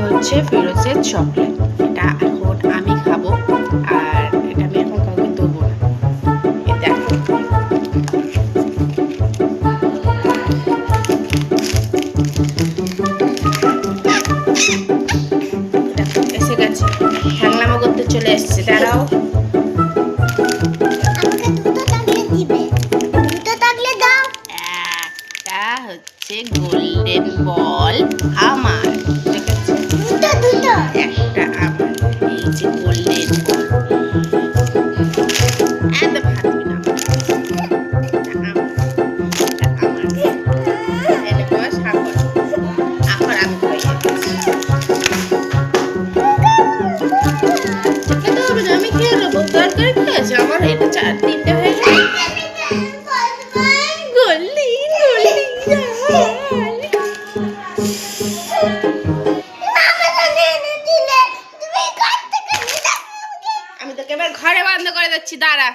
হচ্ছে ফিরোজের চকলেট। এটা এখন আমি খাবো, আর এটা আমি এখন কাউকে দেবো না। দেখো এসে গেছে, হ্যাংলামো করতে চলে এসছে। দাঁড়াও, একটা হচ্ছে গোল্ডেন বল আমার, ঠিক আছে? একটা আমার, এই যে গোল্ডেন বল। একদম হাত দিবি না, আমি খেয়ে নেবো, দরকার কি আছে আমার? এটা 4-3টে হয়ে গেছে। গল্লি আমি তোকে এবার ঘরে বন্ধ করে দিচ্ছি, দাঁড়া।